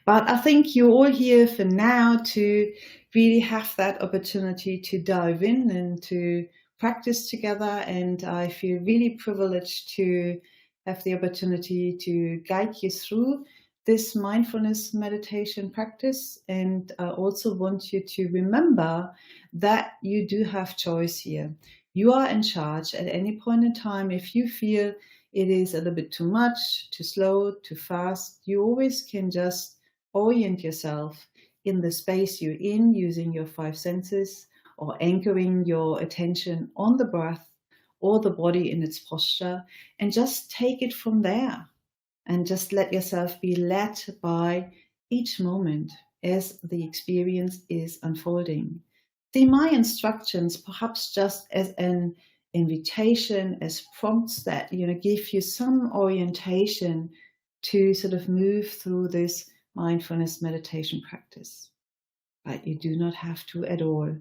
But I think you're all here for now to really have that opportunity to dive in and to practice together. And I feel really privileged to have the opportunity to guide you through this mindfulness meditation practice. And I also want you to remember that you do have choice here. You are in charge at any point in time. If you feel it is a little bit too much, too slow, too fast, you always can just orient yourself in the space you're in using your five senses, or anchoring your attention on the breath or the body in its posture, and just take it from there and just let yourself be led by each moment as the experience is unfolding. See my instructions perhaps just as an invitation, as prompts that give you some orientation to sort of move through this mindfulness meditation practice. But you do not have to at all.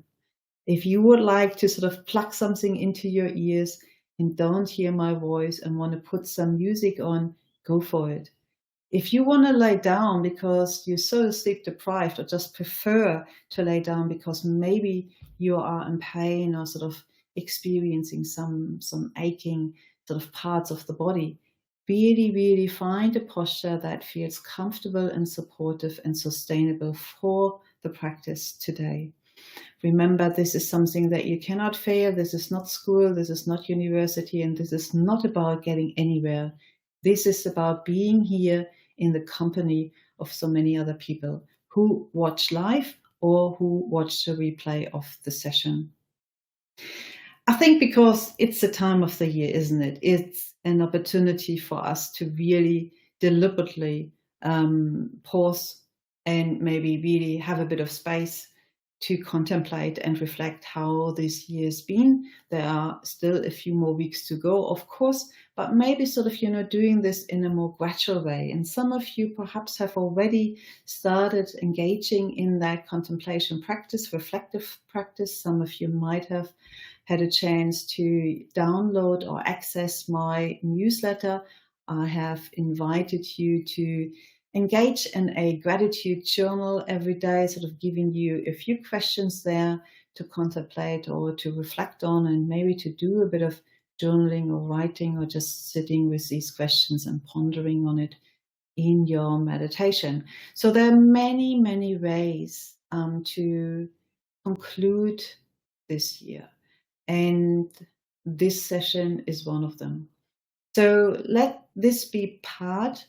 If you would like to sort of plug something into your ears and don't hear my voice and want to put some music on, go for it. If you want to lay down because you're so sleep deprived, or just prefer to lay down because maybe you are in pain or sort of experiencing some aching sort of parts of the body, really find a posture that feels comfortable and supportive and sustainable for the practice today. Remember, this is something that you cannot fail. This is not school, this is not university, and this is not about getting anywhere. This is about being here in the company of so many other people who watch live or who watch the replay of the session. I think because it's the time of the year, isn't it? It's an opportunity for us to really deliberately pause and maybe really have a bit of space to contemplate and reflect how this year's been. There are still a few more weeks to go, of course, but maybe sort of, doing this in a more gradual way. And some of you perhaps have already started engaging in that contemplation practice, reflective practice. Some of you might have had a chance to download or access my newsletter. I have invited you to engage in a gratitude journal every day, sort of giving you a few questions there to contemplate or to reflect on, and maybe to do a bit of journaling or writing, or just sitting with these questions and pondering on it in your meditation. So there are many ways to conclude this year, and this session is one of them. So let this be part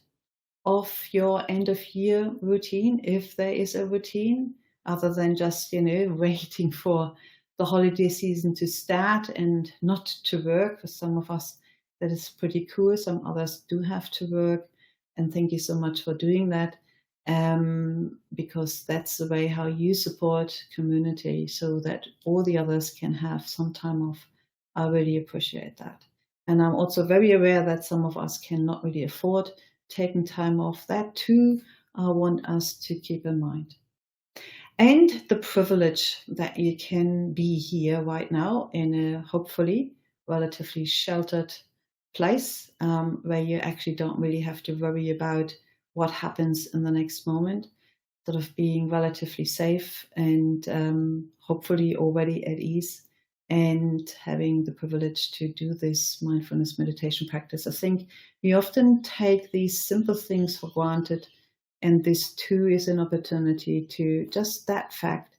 of your end of year routine, if there is a routine, other than just, waiting for the holiday season to start and not to work. For some of us, that is pretty cool. Some others do have to work. And thank you so much for doing that, because that's the way how you support community, so that all the others can have some time off. I really appreciate that. And I'm also very aware that some of us cannot really afford taking time off. That too, I want us to keep in mind. And the privilege that you can be here right now in a hopefully relatively sheltered place, where you actually don't really have to worry about what happens in the next moment, sort of being relatively safe and hopefully already at ease, and having the privilege to do this mindfulness meditation practice. I think we often take these simple things for granted, and this too is an opportunity to just that fact,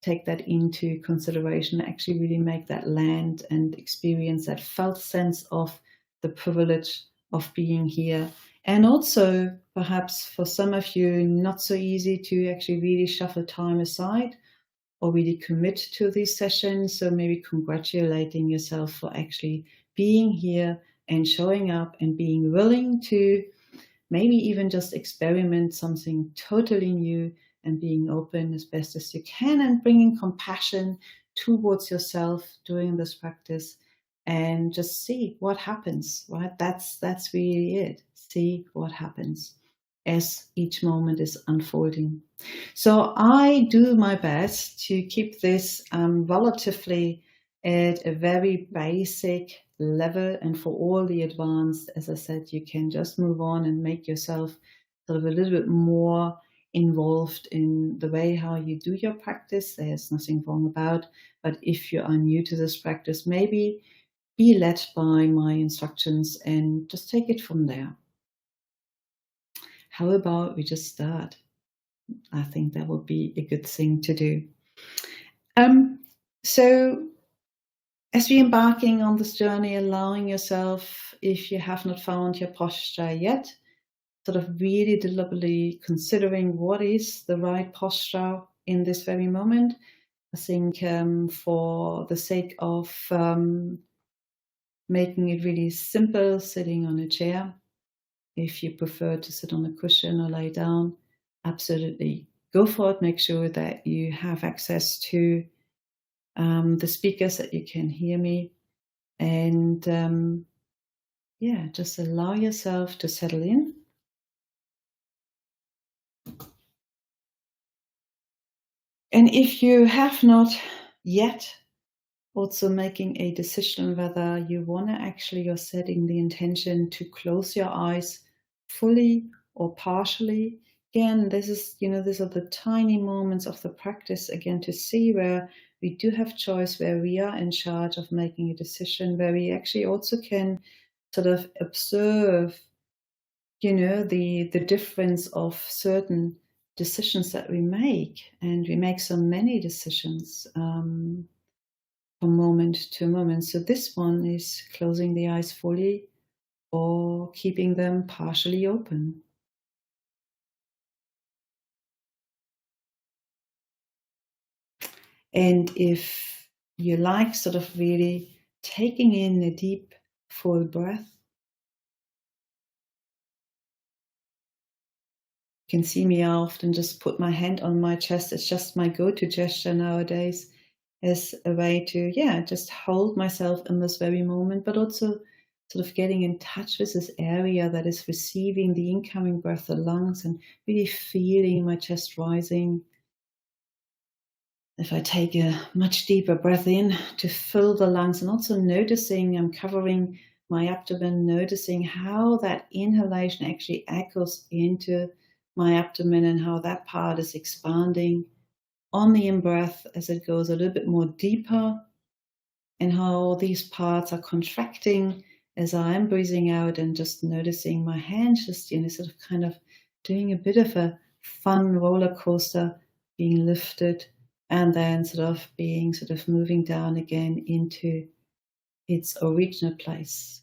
take that into consideration, actually really make that land and experience that felt sense of the privilege of being here. And also, perhaps for some of you, not so easy to actually really shuffle time aside or really commit to these sessions. So maybe congratulating yourself for actually being here and showing up and being willing to maybe even just experiment something totally new, and being open as best as you can, and bringing compassion towards yourself during this practice, and just see what happens, right? That's really it. See what happens as each moment is unfolding. So I do my best to keep this relatively at a very basic level, and for all the advanced, as I said, you can just move on and make yourself sort of a little bit more involved in the way how you do your practice. There's nothing wrong about. But if you are new to this practice, maybe be led by my instructions and just take it from there. How about we just start? I think that would be a good thing to do. So as we're embarking on this journey, allowing yourself, if you have not found your posture yet, sort of really deliberately considering what is the right posture in this very moment. I think for the sake of making it really simple, sitting on a chair. If you prefer to sit on a cushion or lay down, absolutely go for it. Make sure that you have access to the speakers, that you can hear me. And just allow yourself to settle in. And if you have not yet also making a decision whether you want to actually, you're setting the intention to close your eyes fully or partially. Again, this is, these are the tiny moments of the practice, again, to see where we do have choice, where we are in charge of making a decision, where we actually also can sort of observe, the difference of certain decisions that we make. And we make so many decisions from moment to moment. So this one is closing the eyes fully or keeping them partially open. And if you like sort of really taking in a deep, full breath, you can see me, I often just put my hand on my chest. It's just my go-to gesture nowadays, as a way to, just hold myself in this very moment, but also sort of getting in touch with this area that is receiving the incoming breath, the lungs, and really feeling my chest rising. If I take a much deeper breath in to fill the lungs, and also noticing I'm covering my abdomen, noticing how that inhalation actually echoes into my abdomen and how that part is expanding on the in-breath as it goes a little bit more deeper, and how these parts are contracting as I am breathing out, and just noticing my hands just, sort of kind of doing a bit of a fun roller coaster, being lifted and then sort of moving down again into its original place.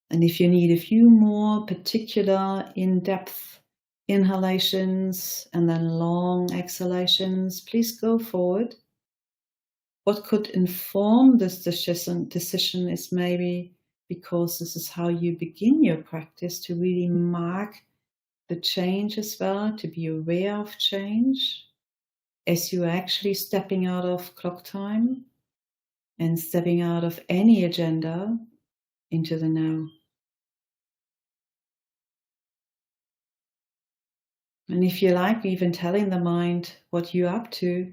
And if you need a few more particular in-depth inhalations and then long exhalations, please go forward. What could inform this decision is maybe, because this is how you begin your practice, to really mark the change as well, to be aware of change as you're actually stepping out of clock time and stepping out of any agenda into the now. And if you like, even telling the mind what you're up to,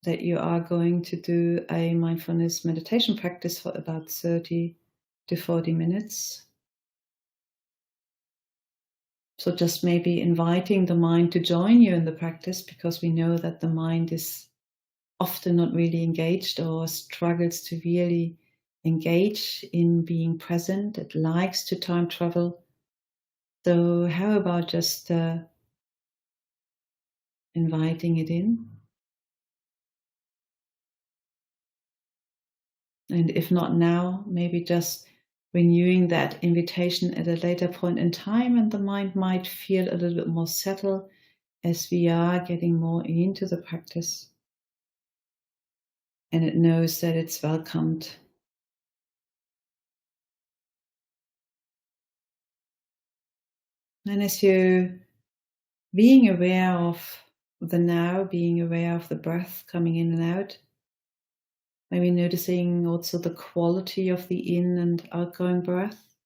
that you are going to do a mindfulness meditation practice for about 30 to 40 minutes. So just maybe inviting the mind to join you in the practice, because we know that the mind is often not really engaged or struggles to really engage in being present. It likes to time travel. So how about just inviting it in? And if not now, maybe just renewing that invitation at a later point in time, and the mind might feel a little bit more settled as we are getting more into the practice. And it knows that it's welcomed. And as you're being aware of the now, being aware of the breath coming in and out, maybe noticing also the quality of the in and outgoing breath.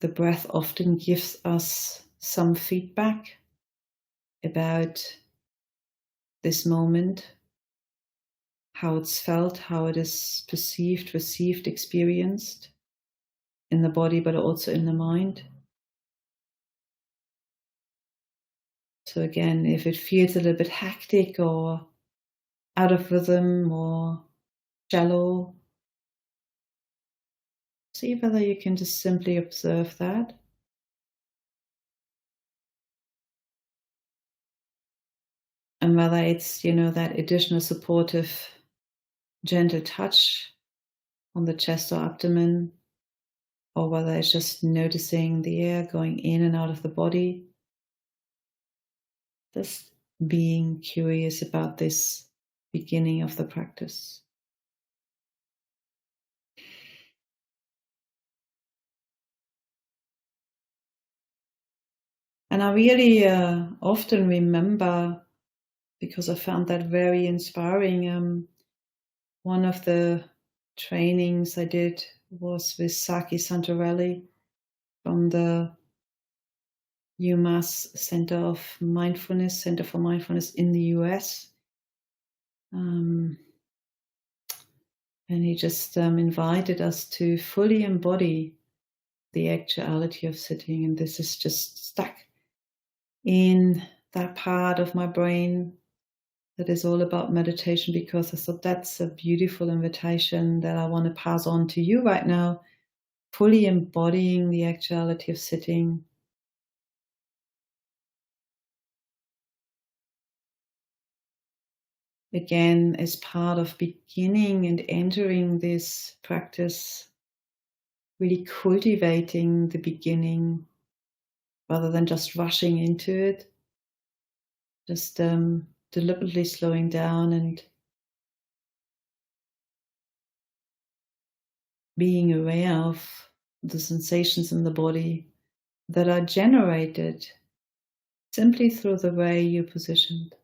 The breath often gives us some feedback about this moment, how it's felt, how it is perceived, received, experienced in the body, but also in the mind. So again, if it feels a little bit hectic or out of rhythm or shallow, see whether you can just simply observe that. And whether it's, that additional supportive, gentle touch on the chest or abdomen, or whether it's just noticing the air going in and out of the body. Just being curious about this beginning of the practice. And I really often remember, because I found that very inspiring, one of the trainings I did was with Saki Santorelli from the UMass Center for Mindfulness in the US. And he just invited us to fully embody the actuality of sitting. And this is just stuck in that part of my brain that is all about meditation, because I thought that's a beautiful invitation that I want to pass on to you right now. Fully embodying the actuality of sitting. Again, as part of beginning and entering this practice, really cultivating the beginning rather than just rushing into it. Just deliberately slowing down and being aware of the sensations in the body that are generated simply through the way you're positioned.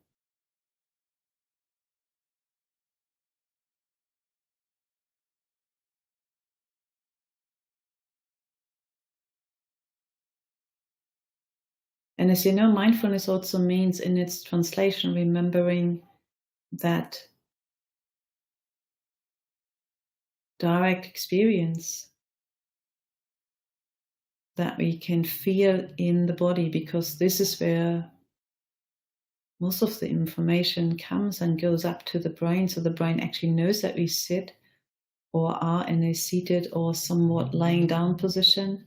And as you know, mindfulness also means, in its translation, remembering that direct experience that we can feel in the body, because this is where most of the information comes and goes up to the brain. So the brain actually knows that we sit or are in a seated or somewhat lying down position.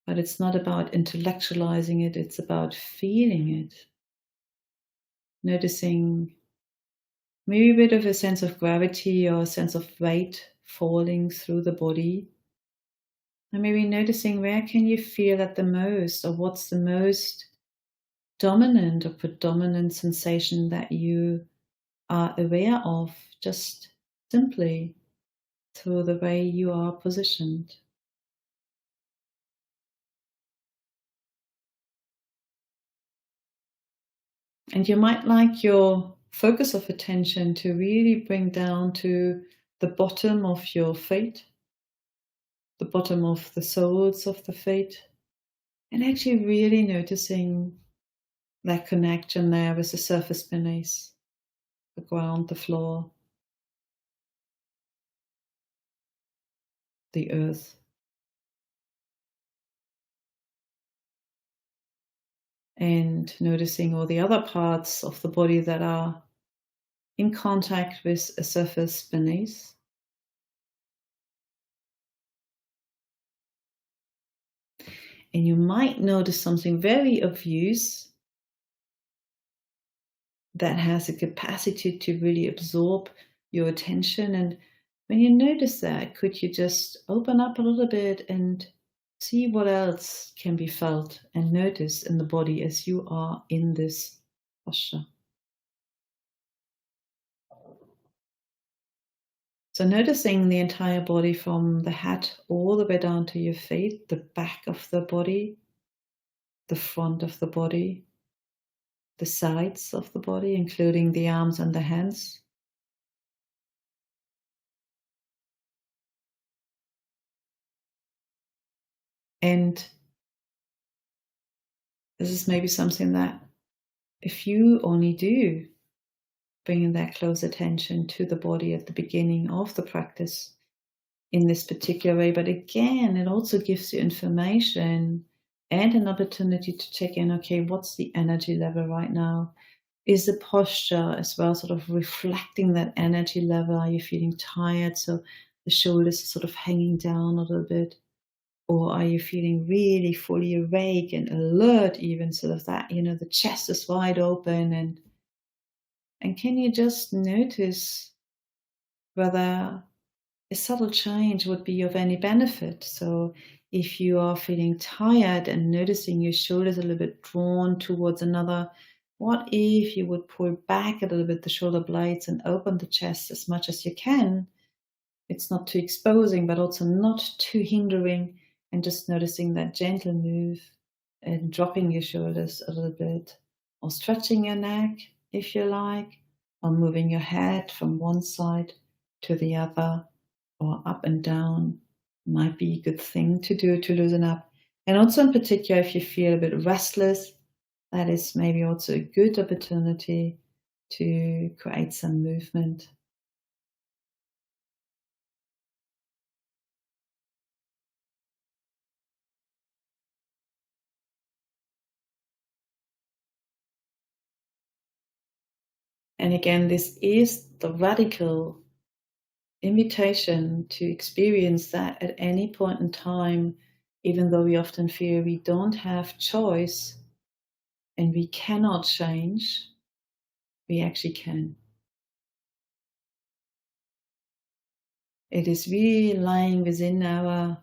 But it's not about intellectualizing it, it's about feeling it. Noticing maybe a bit of a sense of gravity or a sense of weight falling through the body. And maybe noticing where can you feel that the most, or what's the most dominant or predominant sensation that you are aware of, just simply through the way you are positioned. And you might like your focus of attention to really bring down to the bottom of your feet, the bottom of the soles of the feet, and actually really noticing that connection there with the surface beneath, the ground, the floor, the earth. And noticing all the other parts of the body that are in contact with a surface beneath. And you might notice something very obvious that has a capacity to really absorb your attention. And when you notice that, could you just open up a little bit and see what else can be felt and noticed in the body as you are in this posture? So noticing the entire body from the head all the way down to your feet, the back of the body, the front of the body, the sides of the body, including the arms and the hands. And this is maybe something that if you only do bringing that close attention to the body at the beginning of the practice in this particular way. But again, it also gives you information and an opportunity to check in, okay, what's the energy level right now? Is the posture as well sort of reflecting that energy level? Are you feeling tired? So the shoulders are sort of hanging down a little bit. Or are you feeling really fully awake and alert, even sort of that, the chest is wide open, and can you just notice whether a subtle change would be of any benefit? So if you are feeling tired and noticing your shoulders a little bit drawn towards another, what if you would pull back a little bit the shoulder blades and open the chest as much as you can? It's not too exposing, but also not too hindering, and just noticing that gentle move and dropping your shoulders a little bit, or stretching your neck if you like, or moving your head from one side to the other, or up and down might be a good thing to do to loosen up. And also in particular, if you feel a bit restless, that is maybe also a good opportunity to create some movement. And again, this is the radical invitation to experience that at any point in time, even though we often feel we don't have choice and we cannot change, we actually can. It is really lying within our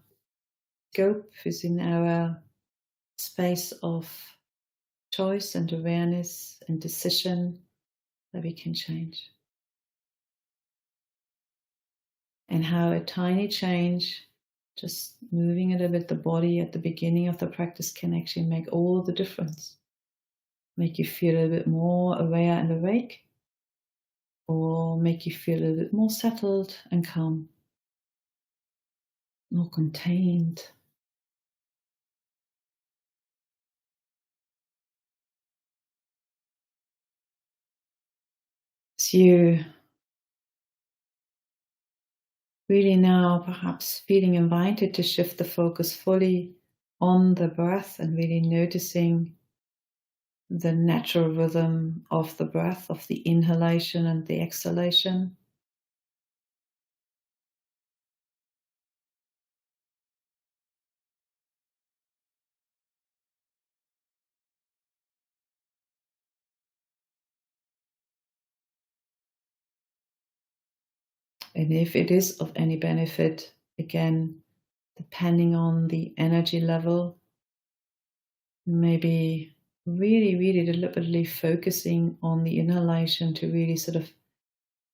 scope, within our space of choice and awareness and decision, that we can change. And how a tiny change, just moving a little bit the body at the beginning of the practice, can actually make all the difference. Make you feel a little bit more aware and awake, or make you feel a little bit more settled and calm, more contained. As you really now perhaps feeling invited to shift the focus fully on the breath, and really noticing the natural rhythm of the breath, of the inhalation and the exhalation. And if it is of any benefit, again, depending on the energy level, maybe really, really deliberately focusing on the inhalation to really sort of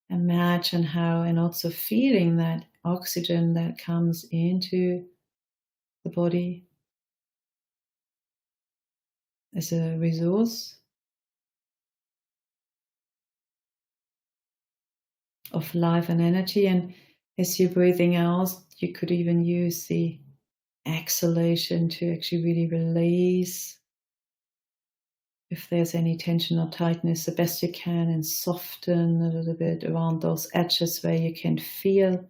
imagine how, and also feeling that oxygen that comes into the body as a resource of life and energy. And as you're breathing out, you could even use the exhalation to actually really release if there's any tension or tightness the best you can, and soften a little bit around those edges where you can feel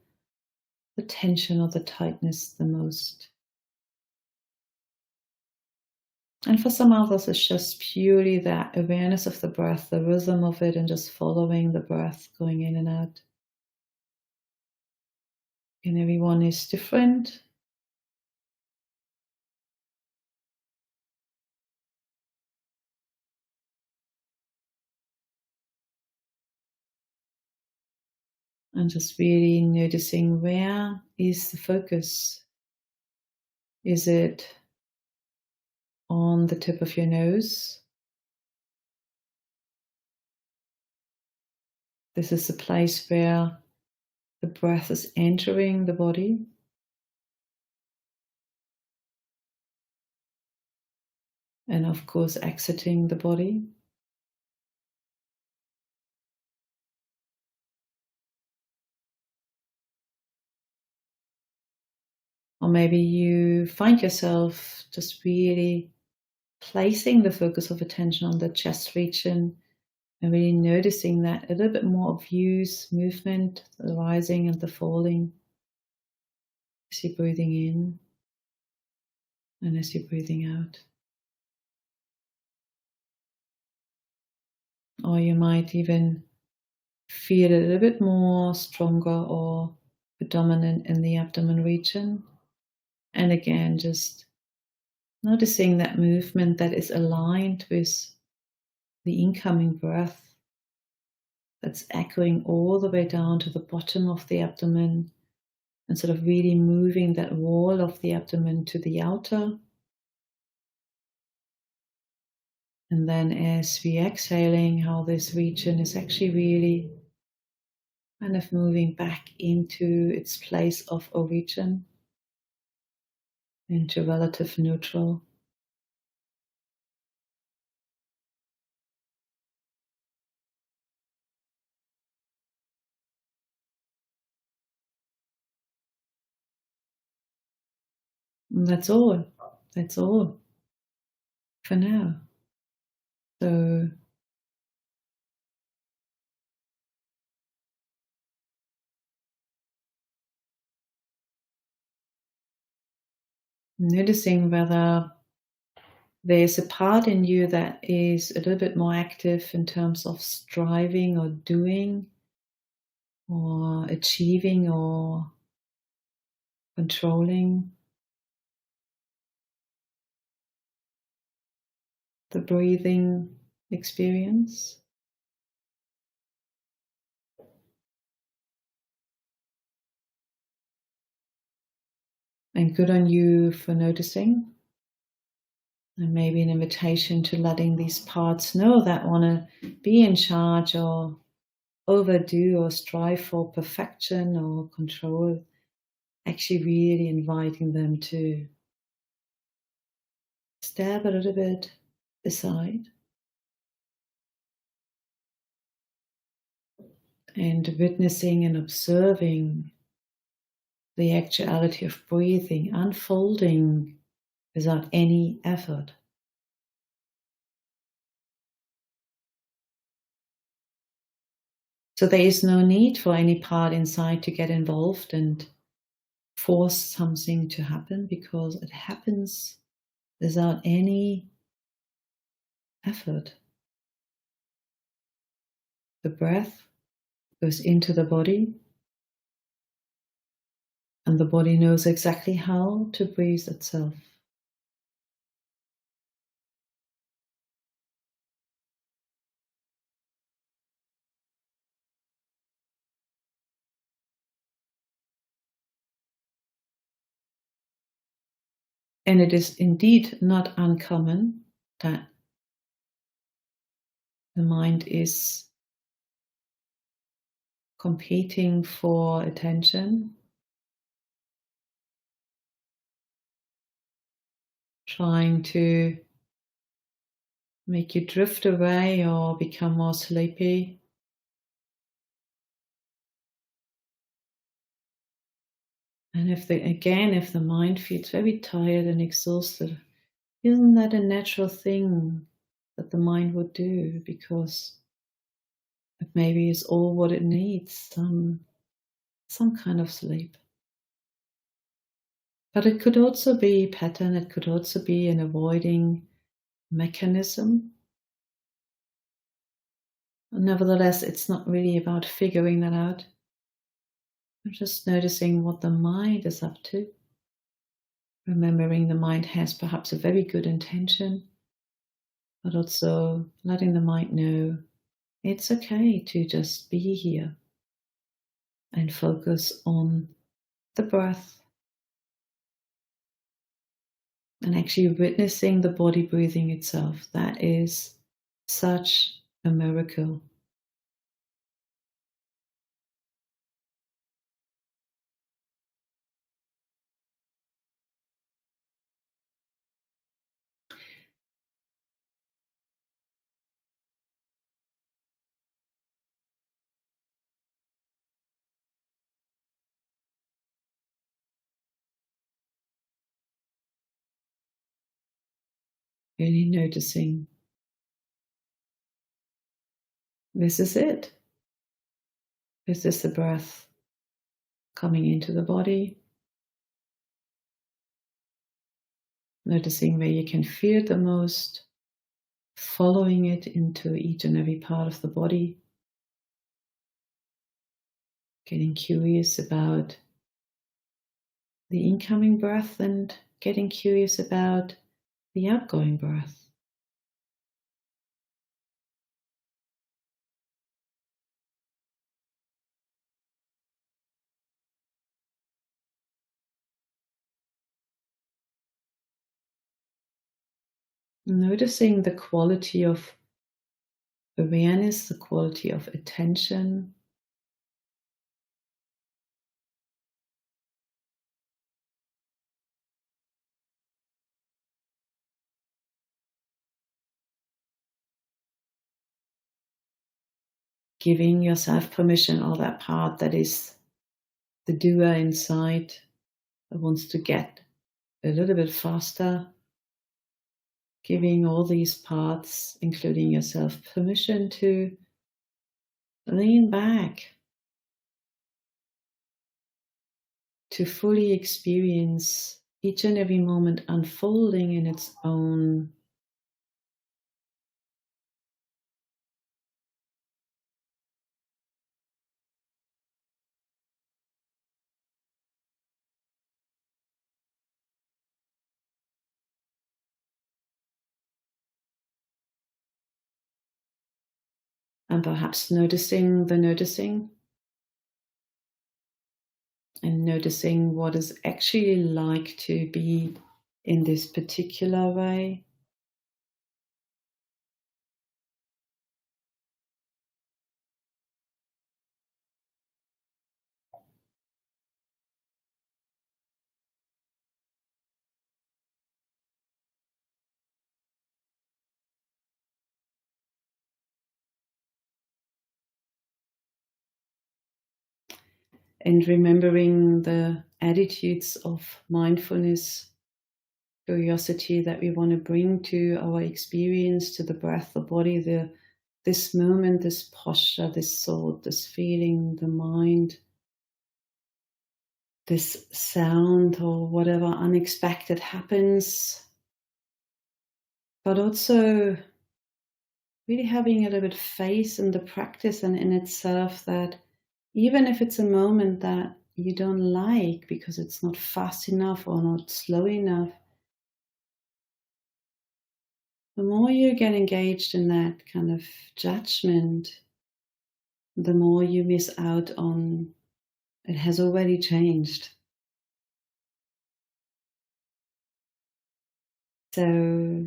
the tension or the tightness the most. And for some others, it's just purely that awareness of the breath, the rhythm of it, and just following the breath going in and out. And everyone is different. And just really noticing, where is the focus? Is it on the tip of your nose? This is the place where the breath is entering the body. And of course, exiting the body. Or maybe you find yourself just really placing the focus of attention on the chest region, And really noticing that a little bit more of use, movement, the rising and the falling as you're breathing in and as you're breathing out. Or you might even feel a little bit more stronger or predominant in the abdomen region. And again, just noticing that movement that is aligned with the incoming breath that's echoing all the way down to the bottom of the abdomen and sort of really moving that wall of the abdomen to the outer. And then as we exhaling, how this region is actually really kind of moving back into its place of origin, into relative neutral. And that's all. That's all for now. So noticing whether there's a part in you that is a little bit more active in terms of striving or doing or achieving or controlling the breathing experience. And good on you for noticing. And maybe an invitation to letting these parts know that want to be in charge or overdo or strive for perfection or control. Actually, really inviting them to step a little bit aside and witnessing and observing the actuality of breathing unfolding without any effort. So there is no need for any part inside to get involved and force something to happen because it happens without any effort. The breath goes into the body, and the body knows exactly how to breathe itself. And it is indeed not uncommon that the mind is competing for attention, trying to make you drift away or become more sleepy. And if the mind feels very tired and exhausted, isn't that a natural thing that the mind would do? Because it maybe is all what it needs, some kind of sleep. But it could also be pattern, it could also be an avoiding mechanism. Nevertheless, it's not really about figuring that out. I'm just noticing what the mind is up to. Remembering the mind has perhaps a very good intention, but also letting the mind know it's okay to just be here and focus on the breath and actually witnessing the body breathing itself. That is such a miracle. Really noticing This is it. This is the breath coming into the body, noticing where you can feel it the most, following it into each and every part of the body, getting curious about the incoming breath and getting curious about the outgoing breath. Noticing the quality of awareness, the quality of attention, giving yourself permission, or that part that is the doer inside that wants to get a little bit faster, giving all these parts, including yourself, permission to lean back, to fully experience each and every moment unfolding in its own and perhaps noticing the noticing and noticing what is actually like to be in this particular way. And remembering the attitudes of mindfulness, curiosity that we want to bring to our experience, to the breath, the body, this moment, this posture, this thought, this feeling, the mind, this sound, or whatever unexpected happens. But also really having a little bit faith in the practice and in itself, that even if it's a moment that you don't like because it's not fast enough or not slow enough, the more you get engaged in that kind of judgment, the more you miss out on it has already changed. So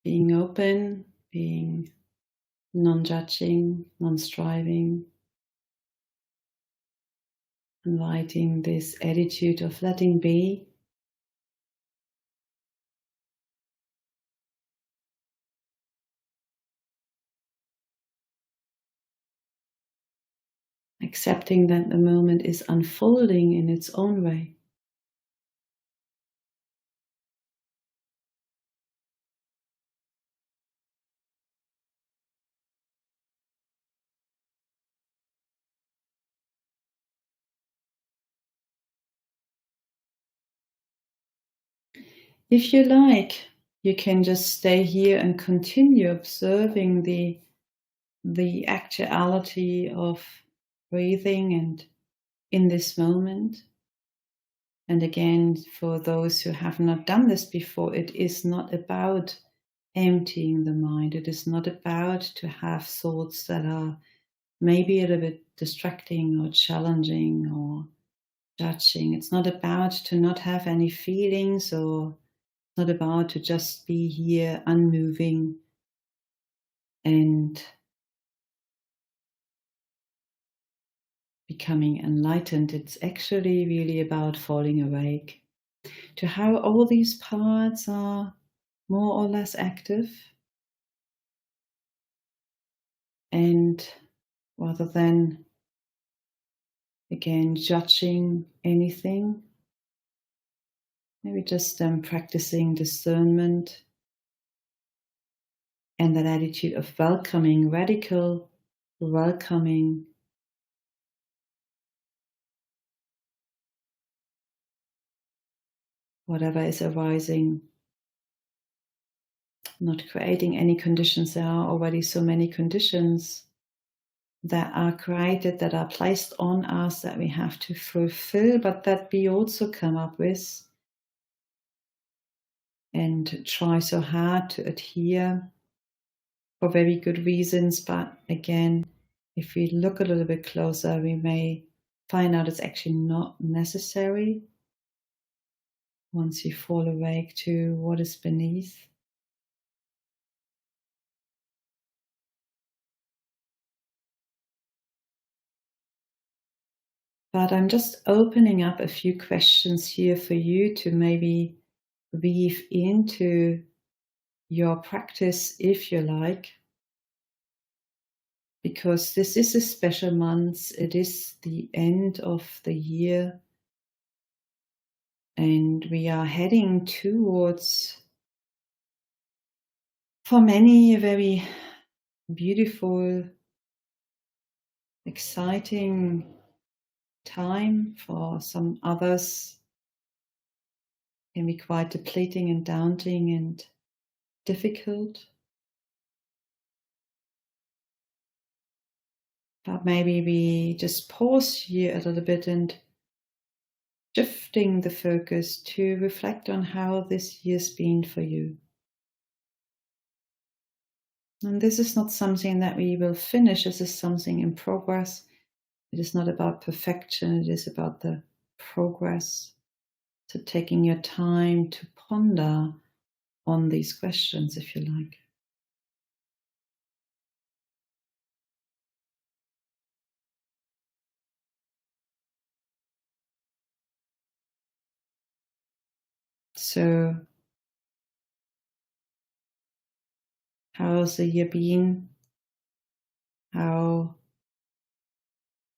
being open, being non-judging, non-striving, inviting this attitude of letting be, accepting that the moment is unfolding in its own way. If you like, you can just stay here and continue observing the actuality of breathing and in this moment. And again, for those who have not done this before, it is not about emptying the mind. It is not about to have thoughts that are maybe a little bit distracting or challenging or judging. It's not about to not have any feelings, or not about to just be here unmoving and becoming enlightened. It's actually really about falling awake to how all these parts are more or less active, and rather than again judging anything, maybe just practicing discernment And that attitude of welcoming, radical welcoming whatever is arising, not creating any conditions. There are already so many conditions that are created, that are placed on us, that we have to fulfill, but that we also come up with and try so hard to adhere for very good reasons. But again, if we look a little bit closer, we may find out it's actually not necessary once you fall awake to what is beneath. But I'm just opening up a few questions here for you to maybe weave into your practice if you like, because this is a special month. It is the end of the year, and we are heading towards, for many, a very beautiful, exciting time. For some others, it can be quite depleting and daunting and difficult. But maybe we just pause here a little bit and shifting the focus to reflect on how this year's been for you. And this is not something that we will finish. This is something in progress. It is not about perfection. It is about the progress. So taking your time to ponder on these questions, if you like. So, how's the year been? How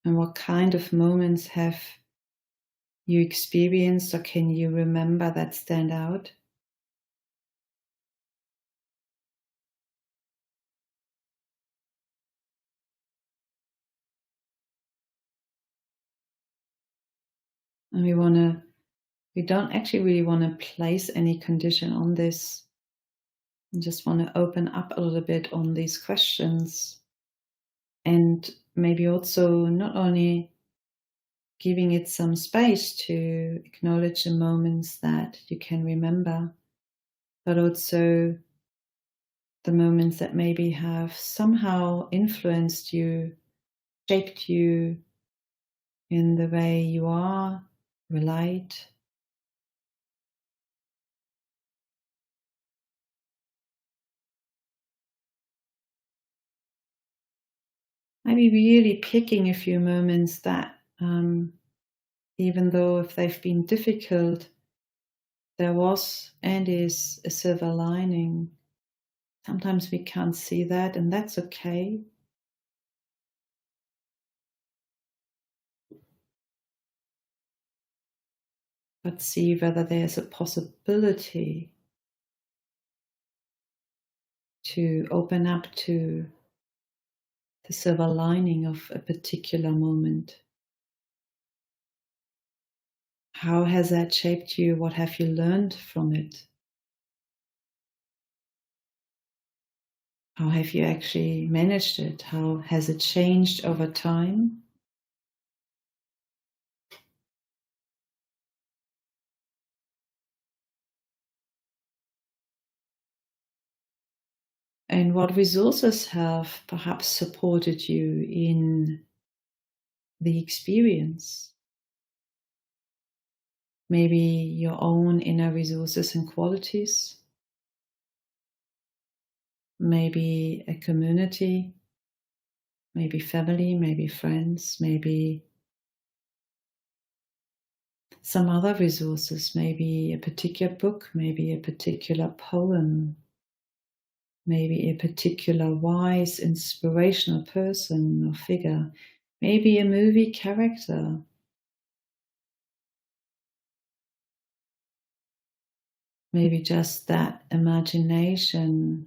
and what kind of moments have you experienced, or can you remember, that stand out? And we don't actually really want to place any condition on this. We just want to open up a little bit on these questions, and maybe also not only giving it some space to acknowledge the moments that you can remember, but also the moments that maybe have somehow influenced you, shaped you in the way you are, relate. Maybe really picking a few moments that, even though if they've been difficult, there was and is a silver lining. Sometimes we can't see that, and that's okay. But see whether there's a possibility to open up to the silver lining of a particular moment. How has that shaped you? What have you learned from it? How have you actually managed it? How has it changed over time? And what resources have perhaps supported you in the experience? Maybe your own inner resources and qualities. Maybe a community, maybe family, maybe friends, maybe some other resources, maybe a particular book, maybe a particular poem, maybe a particular wise, inspirational person or figure, maybe a movie character. Maybe just that imagination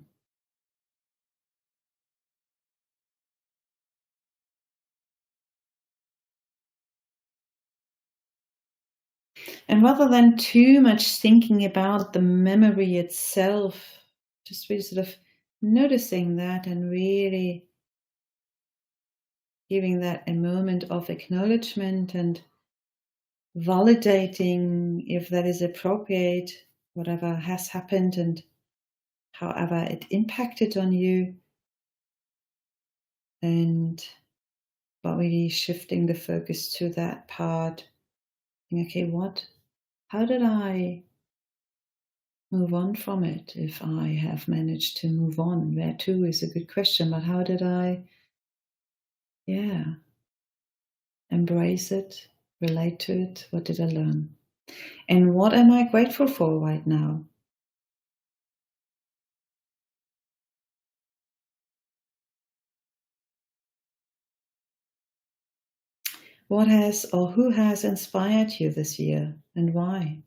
And rather than too much thinking about the memory itself, just really sort of noticing that and really giving that a moment of acknowledgement and validating if that is appropriate, whatever has happened and however it impacted on you, and but really shifting the focus to that part. Okay, how did I move on from it if I have managed to move on? Where to is a good question, but how did I, embrace it, relate to it? What did I learn? And what am I grateful for right now? What has or who has inspired you this year and why?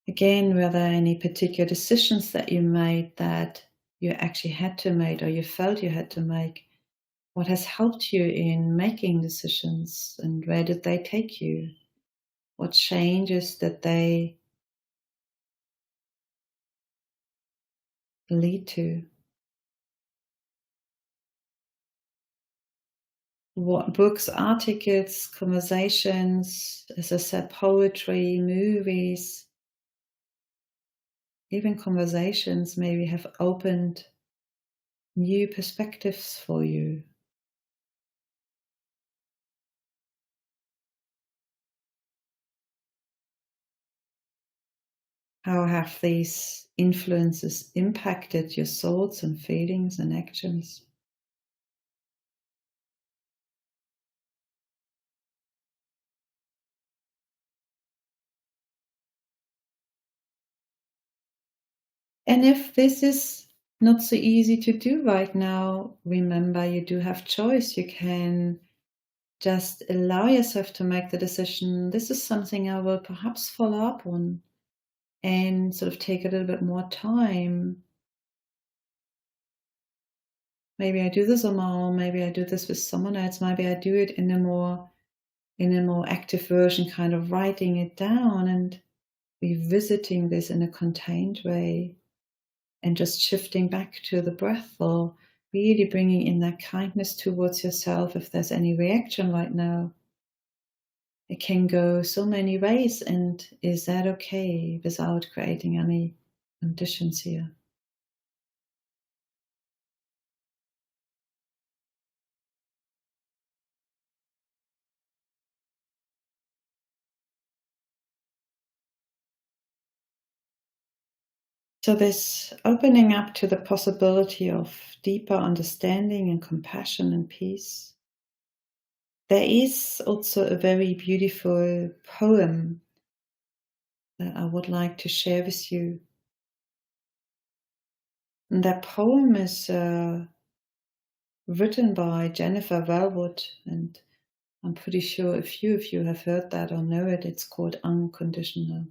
Again, were there any particular decisions that you made that you actually had to make or you felt you had to make? What has helped you in making decisions and where did they take you? What changes did they lead to? What books, articles, conversations, as I said, poetry, movies, even conversations maybe have opened new perspectives for you? How have these influences impacted your thoughts and feelings and actions? And if this is not so easy to do right now, remember you do have choice. You can just allow yourself to make the decision. This is something I will perhaps follow up on and sort of take a little bit more time. Maybe I do this on my own, maybe I do this with someone else, maybe I do it in a more active version, kind of writing it down and revisiting this in a contained way and just shifting back to the breath or really bringing in that kindness towards yourself if there's any reaction right now. It can go so many ways, and is that okay without creating any conditions here? So, this opening up to the possibility of deeper understanding and compassion and peace. There is also a very beautiful poem that I would like to share with you. And that poem is written by Jennifer Wellwood, and I'm pretty sure a few of you have heard that or know it. It's called Unconditional.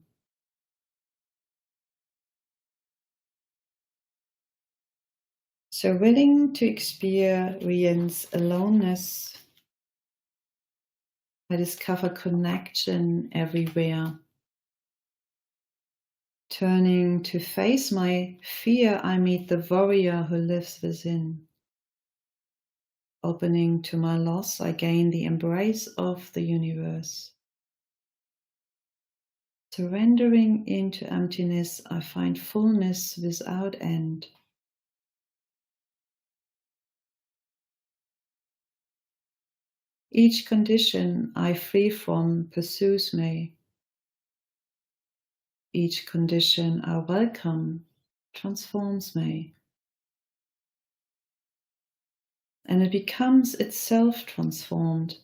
So, willing to experience aloneness, I discover connection everywhere. Turning to face my fear, I meet the warrior who lives within. Opening to my loss, I gain the embrace of the universe. Surrendering into emptiness, I find fullness without end. Each condition I free from pursues me. Each condition I welcome transforms me. And it becomes itself transformed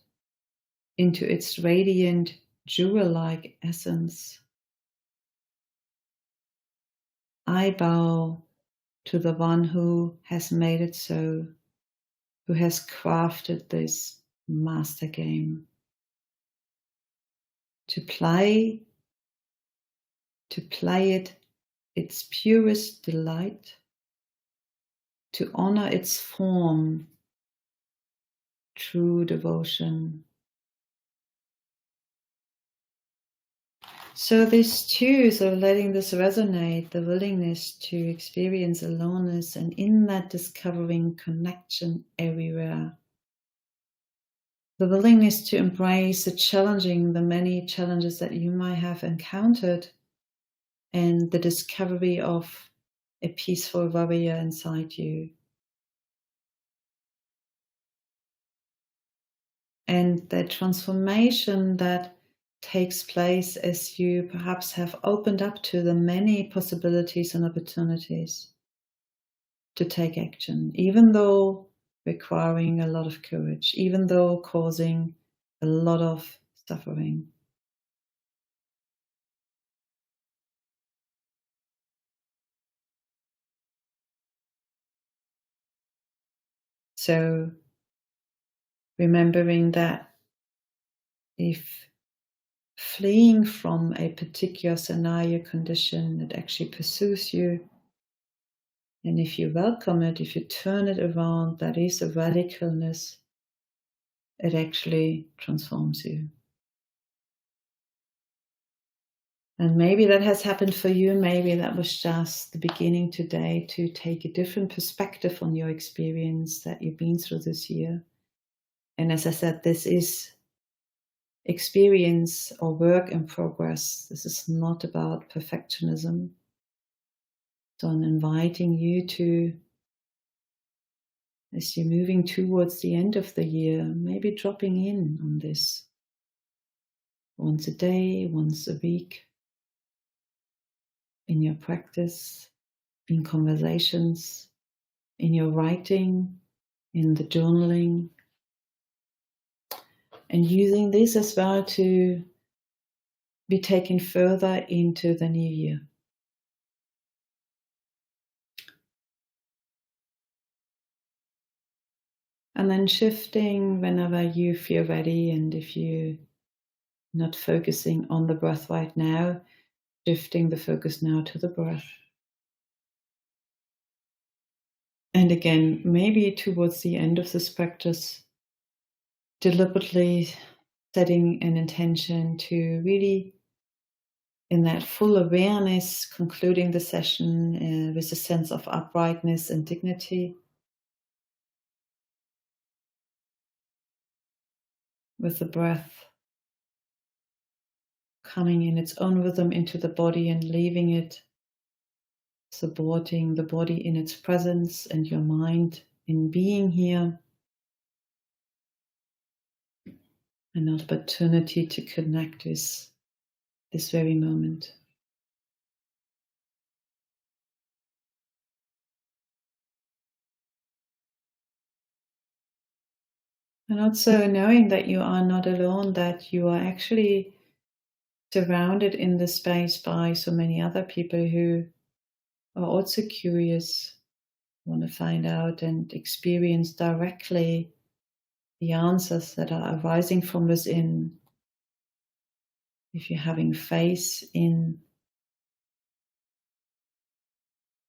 into its radiant, jewel-like essence. I bow to the one who has made it so, who has crafted this master game. To play it its purest delight, to honor its form, true devotion. So this too, so letting this resonate, the willingness to experience aloneness, and in that discovering connection everywhere. The willingness to embrace the many challenges that you might have encountered, and the discovery of a peaceful warrior inside you. And the transformation that takes place as you perhaps have opened up to the many possibilities and opportunities to take action, even though requiring a lot of courage, even though causing a lot of suffering. So remembering that if fleeing from a particular scenario condition, it actually pursues you. And if you welcome it, if you turn it around, that is a radicalness, it actually transforms you. And maybe that has happened for you. Maybe that was just the beginning today to take a different perspective on your experience that you've been through this year. And as I said, this is experience or work in progress. This is not about perfectionism. So I'm inviting you to, as you're moving towards the end of the year, maybe dropping in on this once a day, once a week, in your practice, in conversations, in your writing, in the journaling, and using this as well to be taken further into the new year. And then shifting whenever you feel ready, and if you're not focusing on the breath right now, shifting the focus now to the breath. And again, maybe towards the end of this practice, deliberately setting an intention to really, in that full awareness, concluding the session with a sense of uprightness and dignity, with the breath coming in its own rhythm into the body and leaving it, supporting the body in its presence and your mind in being here. An opportunity to connect with this very moment. And also knowing that you are not alone, that you are actually surrounded in this space by so many other people who are also curious, want to find out and experience directly the answers that are arising from within. If you're having faith in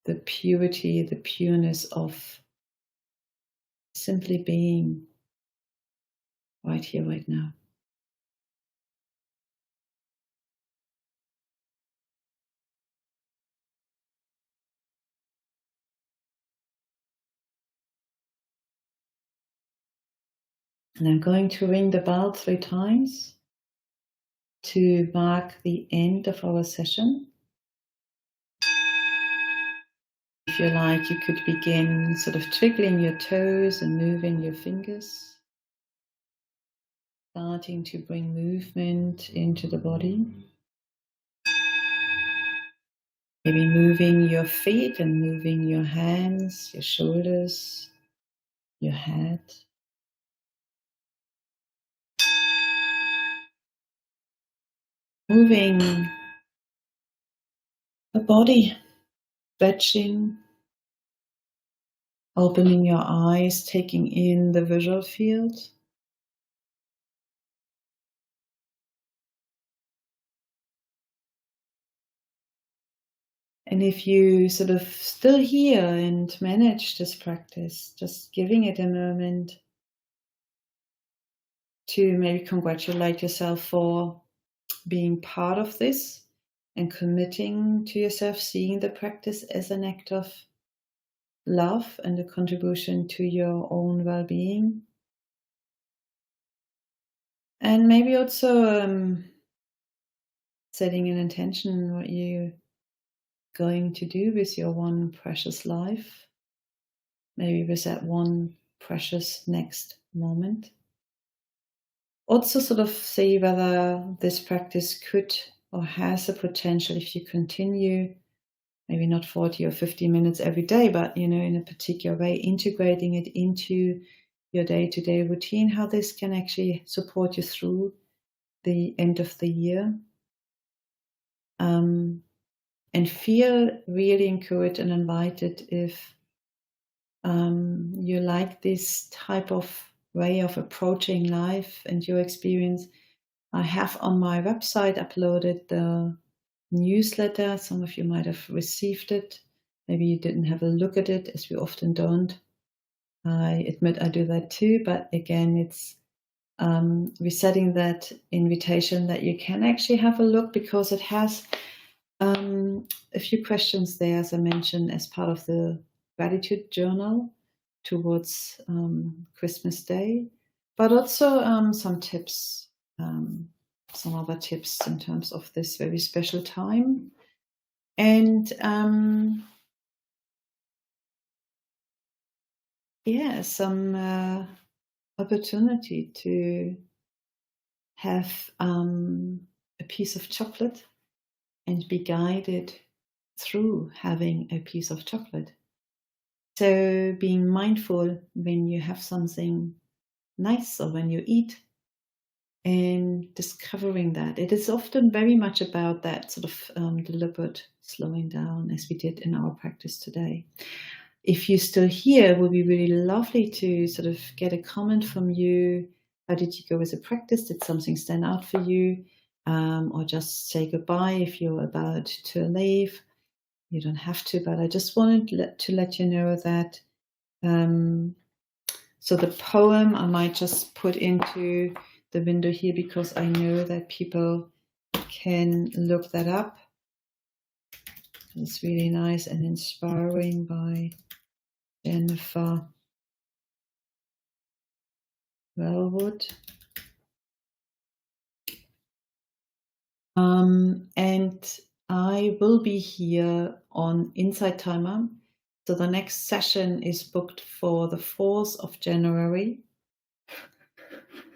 the purity, the pureness of simply being right here, right now. And I'm going to ring the bell 3 times to mark the end of our session. If you like, you could begin sort of twiddling your toes and moving your fingers, starting to bring movement into the body. Maybe moving your feet and moving your hands, your shoulders, your head. Moving the body, stretching, opening your eyes, taking in the visual field. And if you sort of still here and manage this practice, just giving it a moment to maybe congratulate yourself for being part of this and committing to yourself, seeing the practice as an act of love and a contribution to your own well-being. And maybe also setting an intention what you're going to do with your one precious life, maybe with that one precious next moment. Also sort of see whether this practice could or has a potential, if you continue, maybe not 40 or 50 minutes every day, but in a particular way, integrating it into your day-to-day routine, how this can actually support you through the end of the year. And feel really encouraged and invited if you like this type of way of approaching life and your experience. I have on my website uploaded the newsletter. Some of you might have received it. Maybe you didn't have a look at it, as we often don't. I admit I do that too, but again, it's resetting that invitation that you can actually have a look, because it has a few questions there, as I mentioned, as part of the gratitude journal towards Christmas Day, but also some tips, some other tips in terms of this very special time. And some opportunity to have a piece of chocolate and be guided through having a piece of chocolate. So being mindful when you have something nice or when you eat, and discovering that. It is often very much about that sort of deliberate slowing down, as we did in our practice today. If you're still here, it would be really lovely to sort of get a comment from you. How did you go with the practice? Did something stand out for you? Or just say goodbye if you're about to leave. You don't have to, but I just wanted to let you know that. So the poem I might just put into the window here, because I know that people can look that up. It's really nice and inspiring, by Jennifer Wellwood. And I will be here on Insight Timer. So the next session is booked for the 4th of January.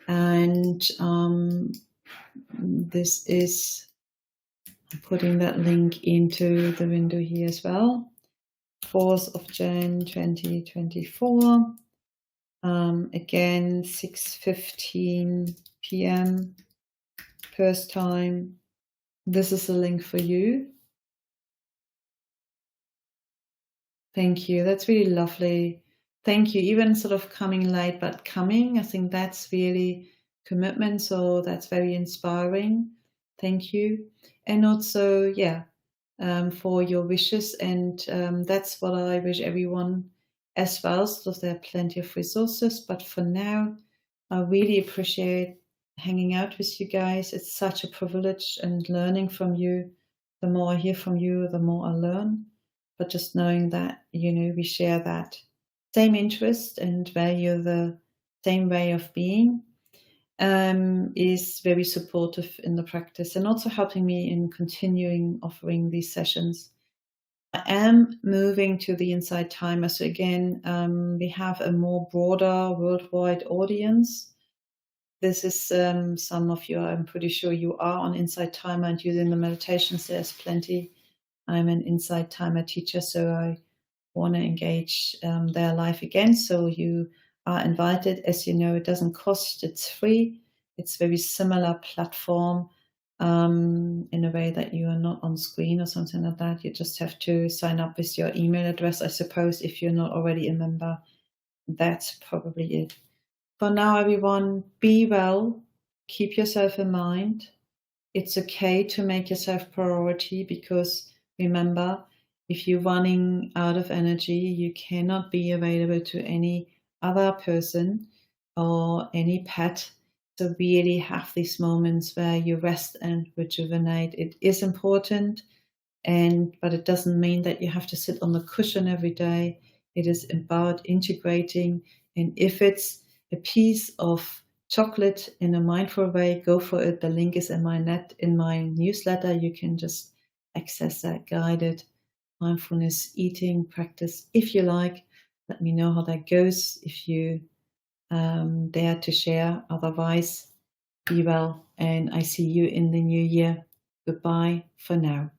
And this is, I'm putting that link into the window here as well. 4th of Jan 2024. Again, 6:15 p.m. Perth time. This is a link for you. Thank you. That's really lovely. Thank you. Even sort of coming late, but coming. I think that's really commitment. So that's very inspiring. Thank you. And also, for your wishes. And that's what I wish everyone as well. So there are plenty of resources. But for now, I really appreciate hanging out with you guys. It's such a privilege, and learning from you. The more I hear from you, the more I learn. But just knowing that, we share that same interest and value the same way of being is very supportive in the practice, and also helping me in continuing offering these sessions. I am moving to the Insight Timer. So again, we have a more broader worldwide audience. This is some of you, I'm pretty sure you are on Insight Timer and using the meditations. There's plenty. I'm an Insight Timer teacher, so I want to engage their life again. So you are invited. As you know, it doesn't cost, it's free. It's a very similar platform in a way that you are not on screen or something like that. You just have to sign up with your email address, I suppose, if you're not already a member. That's probably it. For now, everyone, be well. Keep yourself in mind. It's okay to make yourself priority, because remember, if you're running out of energy, you cannot be available to any other person or any pet. So really have these moments where you rest and rejuvenate. It is important, but it doesn't mean that you have to sit on the cushion every day. It is about integrating, and if it's a piece of chocolate in a mindful way, go for it. The link is in my newsletter. You can just access that guided mindfulness eating practice if you like. Let me know how that goes if you dare to share. Otherwise, be well, and I see you in the new year. Goodbye for now.